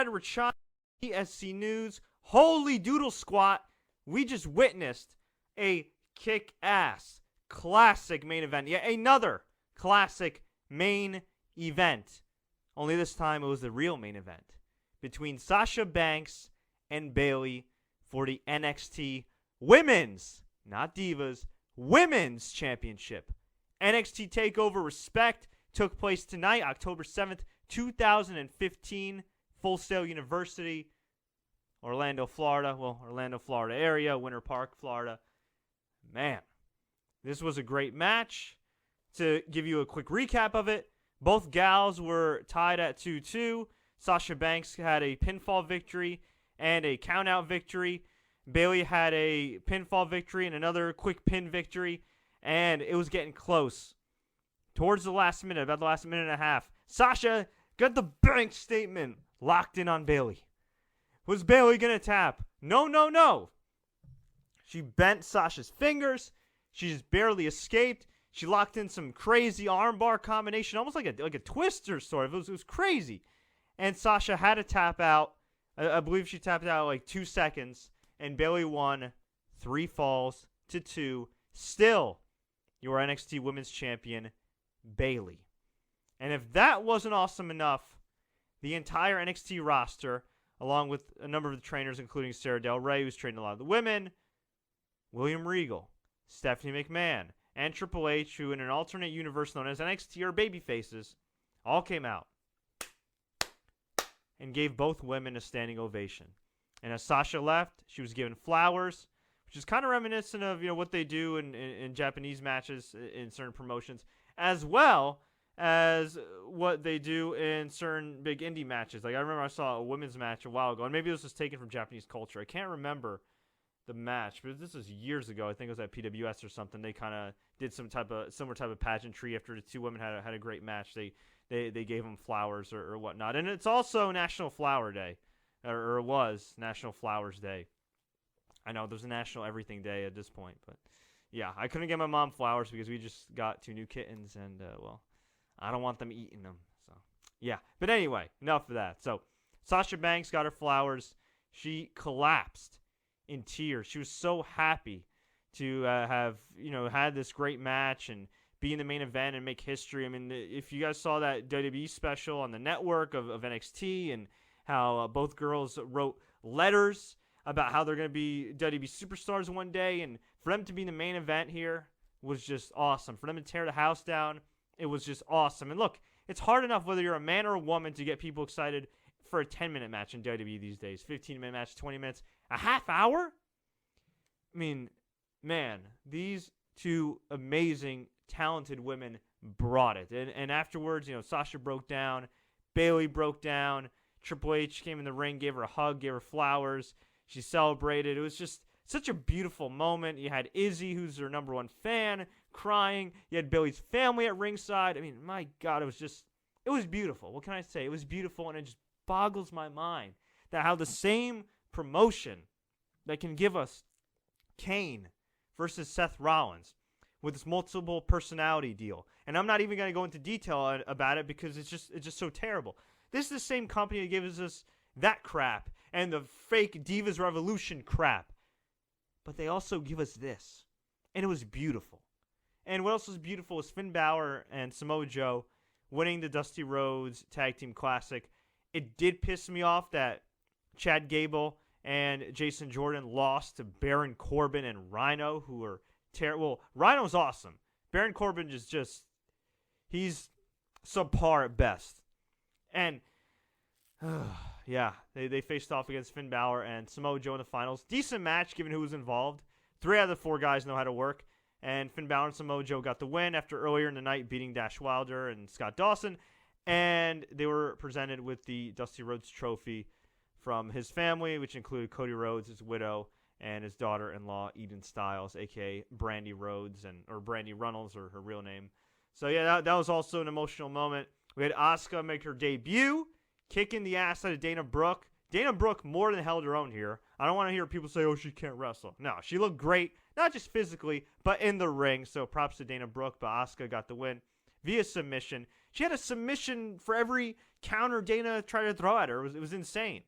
Ryan Rachani, ESC News. Holy doodle squat. We just witnessed a kick-ass classic main event. Yeah, another classic main event. Only this time it was the real main event between Sasha Banks and Bayley for the NXT Women's, not Divas, Women's Championship. NXT Takeover Respect took place tonight, October 7th, 2015, Full Sail University, Orlando, Florida. Well, Orlando, Florida area, Winter Park, Florida. Man, this was a great match. To give you a quick recap of it, both gals were tied at 2-2. Sasha Banks had a pinfall victory and a countout victory. Bayley had a pinfall victory and another quick pin victory, and it was getting close. Towards the last minute, about the last minute and a half, Sasha got the bank statement locked in on Bayley. Was Bayley going to tap? No. She bent Sasha's fingers. She just barely escaped. She locked in some crazy armbar combination, almost like a twister sort of. It was crazy. And Sasha had to tap out. I believe she tapped out like 2 seconds. And Bayley won 3 falls to 2. Still, your NXT Women's Champion, Bayley. And if that wasn't awesome enough, the entire NXT roster, along with a number of the trainers, including Sarah Del Rey, who's trained a lot of the women, William Regal, Stephanie McMahon, and Triple H, who in an alternate universe known as NXT are babyfaces, all came out and gave both women a standing ovation. And as Sasha left, she was given flowers, which is kind of reminiscent of what they do in Japanese matches in certain promotions, as well as what they do in certain big indie matches. Like I remember I saw a women's match a while ago, and maybe this was taken from Japanese culture. I can't remember the match, but this was years ago. I think it was at PWS or something. They kind of did some similar type of pageantry after the two women had a great match. They gave them flowers or whatnot, and it's also National Flower Day, or it was National Flowers Day. I know there's a National Everything Day at this point, but yeah, I couldn't get my mom flowers because we just got 2 new kittens, and well, I don't want them eating them. So yeah, but anyway, enough of that. So Sasha Banks got her flowers. She collapsed in tears. She was so happy to have had this great match and be in the main event and make history. I mean, if you guys saw that WWE special on the network of NXT and how both girls wrote letters about how they're going to be WWE superstars one day, and for them to be in the main event here was just awesome. For them to tear the house down, it was just awesome. And look, it's hard enough whether you're a man or a woman to get people excited for a 10-minute match in WWE these days. 15-minute match, 20 minutes, a half hour? I mean, man, these two amazing, talented women brought it. And afterwards, Sasha broke down. Bayley broke down. Triple H came in the ring, gave her a hug, gave her flowers. She celebrated. It was just such a beautiful moment. You had Izzy, who's her number 1 fan, crying. You had Bayley's family at ringside. I mean, my God, it was beautiful. What can I say? It was beautiful, and it just boggles my mind that how the same promotion that can give us Kane versus Seth Rollins with this multiple personality deal, and I'm not even going to go into detail about it because it's just so terrible. This is the same company that gives us that crap and the fake Divas Revolution crap, but they also give us this, and it was beautiful. And what else was beautiful was Finn Balor and Samoa Joe winning the Dusty Rhodes Tag Team Classic. It did piss me off that Chad Gable and Jason Jordan lost to Baron Corbin and Rhino, who were terrible. Rhino's awesome. Baron Corbin is he's subpar at best. And yeah, they faced off against Finn Balor and Samoa Joe in the finals. Decent match given who was involved. 3 out of the 4 guys know how to work. And Finn Balor and Samoa Joe got the win after earlier in the night beating Dash Wilder and Scott Dawson. And they were presented with the Dusty Rhodes Trophy from his family, which included Cody Rhodes, his widow, and his daughter-in-law, Eden Styles, a.k.a. Brandy Rhodes, or Brandy Runnels, or her real name. So yeah, that was also an emotional moment. We had Asuka make her debut, kicking the ass out of Dana Brooke. Dana Brooke more than held her own here. I don't want to hear people say, oh, she can't wrestle. No, she looked great, not just physically, but in the ring. So props to Dana Brooke, but Asuka got the win via submission. She had a submission for every counter Dana tried to throw at her. It was insane.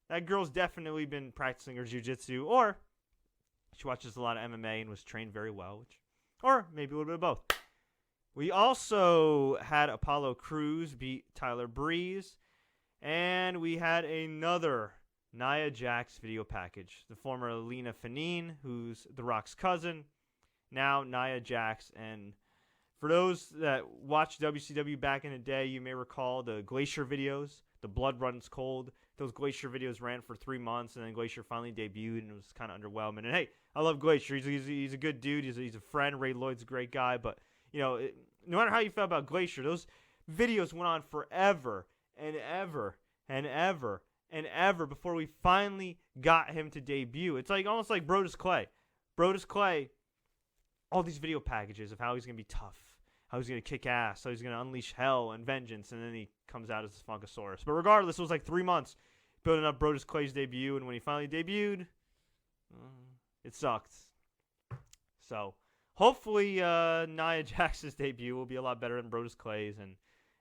That girl's definitely been practicing her jiu-jitsu, or she watches a lot of MMA and was trained very well, or maybe a little bit of both. We also had Apollo Crews beat Tyler Breeze, and we had another Nia Jax video package. The former Lena Fanine, who's The Rock's cousin, now Nia Jax. And for those that watched WCW back in the day, you may recall the Glacier videos, the Blood Runs Cold. Those Glacier videos ran for 3 months, and then Glacier finally debuted, and it was kind of underwhelming. And hey, I love Glacier. He's a good dude. He's a friend. Ray Lloyd's a great guy. But, no matter how you felt about Glacier, those videos went on forever and ever and ever and ever before we finally got him to debut. It's almost like Brodus Clay. Brodus Clay, all these video packages of how he's going to be tough, how he's going to kick ass, how he's going to unleash hell and vengeance, and then he comes out as this Funkasaurus. But regardless, it was like 3 months building up Brodus Clay's debut, and when he finally debuted, it sucked. So hopefully Nia Jax's debut will be a lot better than Brodus Clay's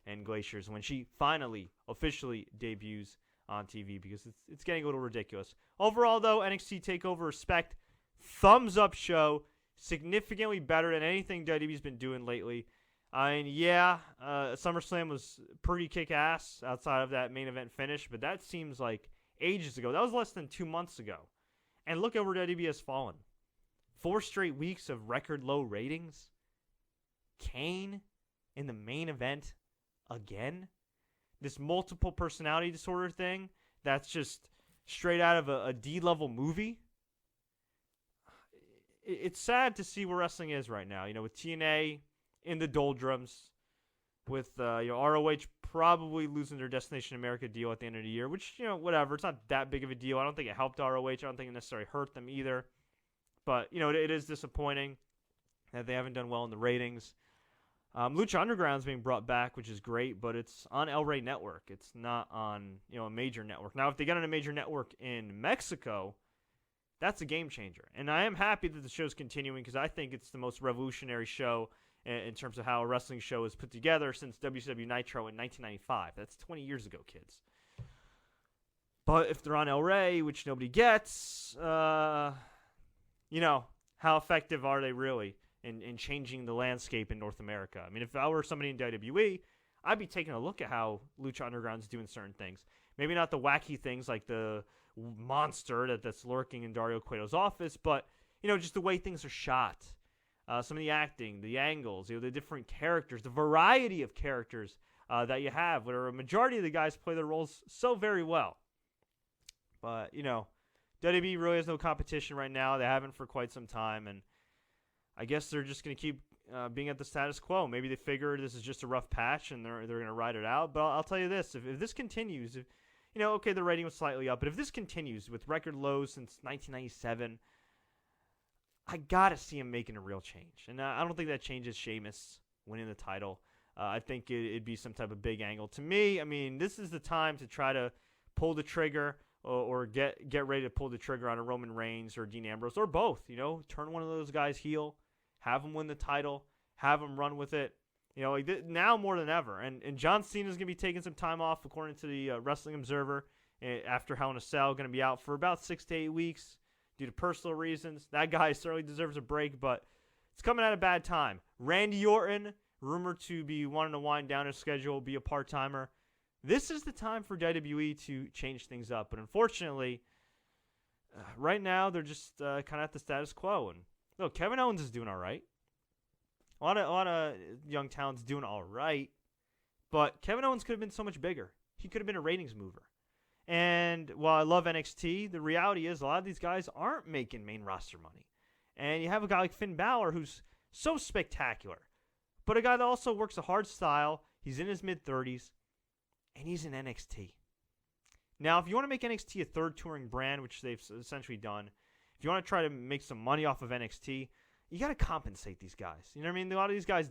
and Glacier's when she finally officially debuts on TV, because it's getting a little ridiculous. Overall, though, NXT TakeOver respect, thumbs up show, significantly better than anything WWE's been doing lately. I mean, SummerSlam was pretty kick-ass outside of that main event finish, but that seems like ages ago. That was less than 2 months ago. And look at where WWE has fallen. 4 straight weeks of record low ratings. Kane in the main event again. This multiple personality disorder thing that's just straight out of a D-level movie. It's sad to see where wrestling is right now. With TNA in the doldrums, with ROH probably losing their Destination America deal at the end of the year, which, whatever. It's not that big of a deal. I don't think it helped ROH. I don't think it necessarily hurt them either. But, it is disappointing that they haven't done well in the ratings. Lucha Underground's being brought back, which is great, but it's on El Rey Network. It's not on, a major network. Now, if they get on a major network in Mexico, that's a game changer. And I am happy that the show's continuing, because I think it's the most revolutionary show in terms of how a wrestling show is put together since WCW Nitro in 1995. That's 20 years ago, kids. But if they're on El Rey, which nobody gets, how effective are they really in changing the landscape in North America? I mean, if I were somebody in WWE, I'd be taking a look at how Lucha Underground's doing certain things. Maybe not the wacky things like the monster that's lurking in Dario Cueto's office, but, just the way things are shot. Some of the acting, the angles, the different characters, the variety of characters that you have, where a majority of the guys play their roles so very well. But, WWE really has no competition right now. They haven't for quite some time, and I guess they're just going to keep being at the status quo. Maybe they figure this is just a rough patch and they're going to ride it out. But I'll tell you this, if this continues, okay, the rating was slightly up, but if this continues with record lows since 1997, I got to see him making a real change. And I don't think that changes Sheamus winning the title. I think it'd be some type of big angle. To me, I mean, this is the time to try to pull the trigger or get ready to pull the trigger on a Roman Reigns or Dean Ambrose or both. Turn one of those guys heel, have him win the title, have him run with it. Now more than ever. And John Cena's going to be taking some time off, according to the Wrestling Observer, after Hell in a Cell, going to be out for about 6 to 8 weeks due to personal reasons. That guy certainly deserves a break, but it's coming at a bad time. Randy Orton, rumored to be wanting to wind down his schedule, be a part-timer. This is the time for WWE to change things up. But unfortunately, right now they're just kind of at the status quo. And look, Kevin Owens is doing all right. A lot of young talent's doing all right. But Kevin Owens could have been so much bigger. He could have been a ratings mover. And while I love NXT, the reality is a lot of these guys aren't making main roster money. And you have a guy like Finn Balor who's so spectacular, but a guy that also works a hard style. He's in his mid-30s, and he's in NXT. Now, if you want to make NXT a third touring brand, which they've essentially done, if you want to try to make some money off of NXT, you got to compensate these guys. You know what I mean? A lot of these guys,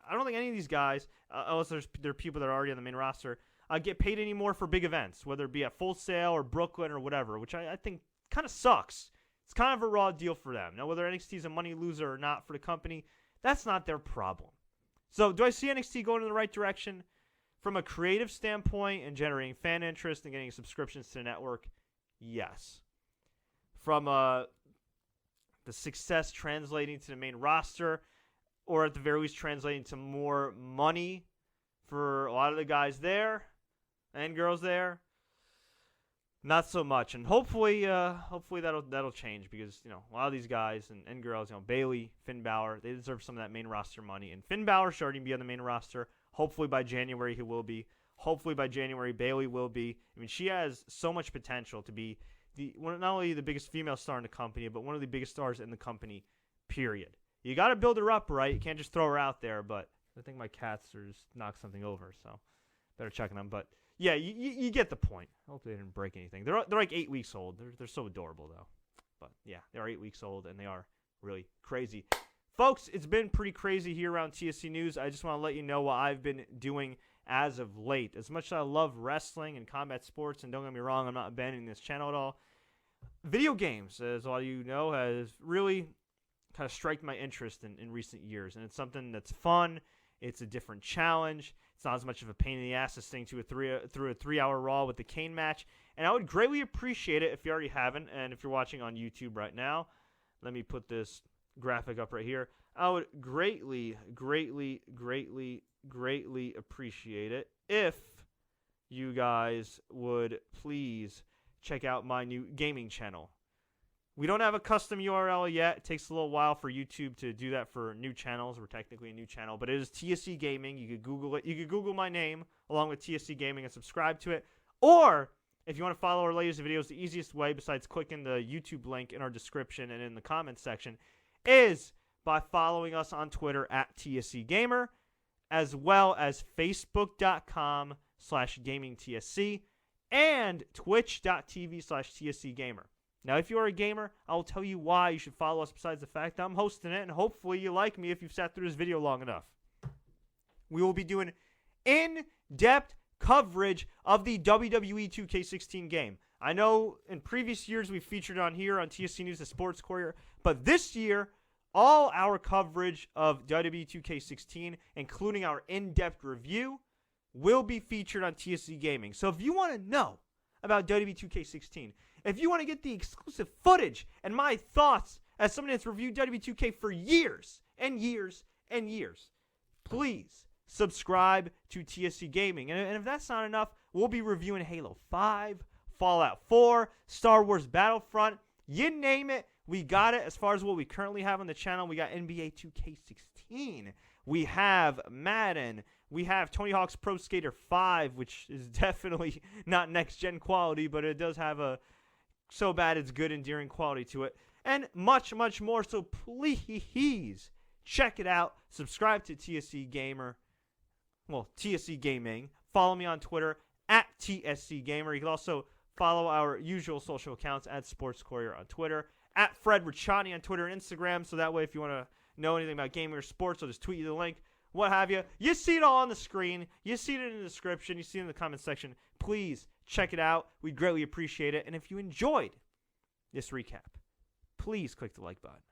I don't think any of these guys, unless there are people that are already on the main roster, get paid anymore for big events, whether it be at Full Sail or Brooklyn or whatever, which I think kind of sucks. It's kind of a raw deal for them. Now, whether NXT is a money loser or not for the company, that's not their problem. So, do I see NXT going in the right direction? from a creative standpoint and generating fan interest and getting subscriptions to the network, yes. From the success translating to the main roster, or at the very least translating to more money for a lot of the guys there and girls there, not so much. And hopefully that'll change, because a lot of these guys and girls, Bayley, Finn Balor, they deserve some of that main roster money. And Finn Balor should already be on the main roster. Hopefully by January he will be. Hopefully by January Bayley will be. I mean, she has so much potential to be not only the biggest female star in the company, but one of the biggest stars in the company, period. You got to build her up, right? You can't just throw her out there. But I think my cats are just knocked something over, so better check on them. But yeah, you get the point. Hopefully they didn't break anything. They're like 8 weeks old. They're so adorable, though. But yeah, they are 8 weeks old, and they are really crazy. Folks, it's been pretty crazy here around TSC News. I just want to let you know what I've been doing as of late. As much as I love wrestling and combat sports, and don't get me wrong, I'm not abandoning this channel at all, video games, as a lot of you know, has really kind of striked my interest in recent years. And it's something that's fun. It's a different challenge. It's not as much of a pain in the ass as staying through a 3-hour Raw with the Kane match. And I would greatly appreciate it if you already haven't. And if you're watching on YouTube right now, let me put this graphic up right here. I would greatly appreciate it if you guys would please check out my new gaming channel. We don't have a custom URL yet. It takes a little while for YouTube to do that for new channels. We're technically a new channel, but it is TSC Gaming. You could Google it. You could Google my name along with TSC Gaming and subscribe to it. Or if you want to follow our latest videos, the easiest way, besides clicking the YouTube link in our description and in the comments section, is by following us on Twitter at TSC Gamer, as well as Facebook.com/GamingTSC and Twitch.tv/TSC Gamer. Now, if you are a gamer, I will tell you why you should follow us besides the fact that I'm hosting it, and hopefully you like me if you've sat through this video long enough. We will be doing in-depth coverage of the WWE 2K16 game. I know in previous years we've featured on here on TSC News, the Sports Courier, but this year, all our coverage of WWE 2K16, including our in-depth review, will be featured on TSC Gaming. So if you want to know about WWE 2K16, if you want to get the exclusive footage and my thoughts as someone that's reviewed WWE 2K for years and years and years, please subscribe to TSC Gaming. And if that's not enough, we'll be reviewing Halo 5, Fallout 4, Star Wars Battlefront. You name it, we got it. As far as what we currently have on the channel, we got NBA 2K16. We have Madden. We have Tony Hawk's Pro Skater 5, which is definitely not next-gen quality, but it does have a so bad it's good, endearing quality to it. And much, much more. So please check it out. Subscribe to TSC Gamer. Well, TSC Gaming. Follow me on Twitter at TSC Gamer. You can also follow our usual social accounts at Sports Courier on Twitter, at Fred Ricciani on Twitter and Instagram. So that way, if you want to know anything about gaming or sports, I'll just tweet you the link, what have you. You see it all on the screen. You see it in the description. You see it in the comment section. Please check it out. We'd greatly appreciate it. And if you enjoyed this recap, please click the like button.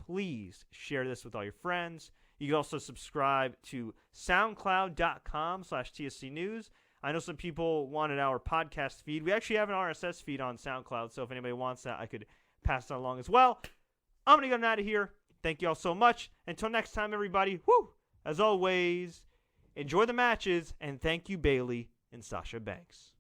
Please share this with all your friends. You can also subscribe to SoundCloud.com/TSC News. I know some people wanted our podcast feed. We actually have an RSS feed on SoundCloud, so if anybody wants that, I could pass that along as well. I'm going to get out of here. Thank you all so much. Until next time, everybody, as always, enjoy the matches, and thank you, Bayley and Sasha Banks.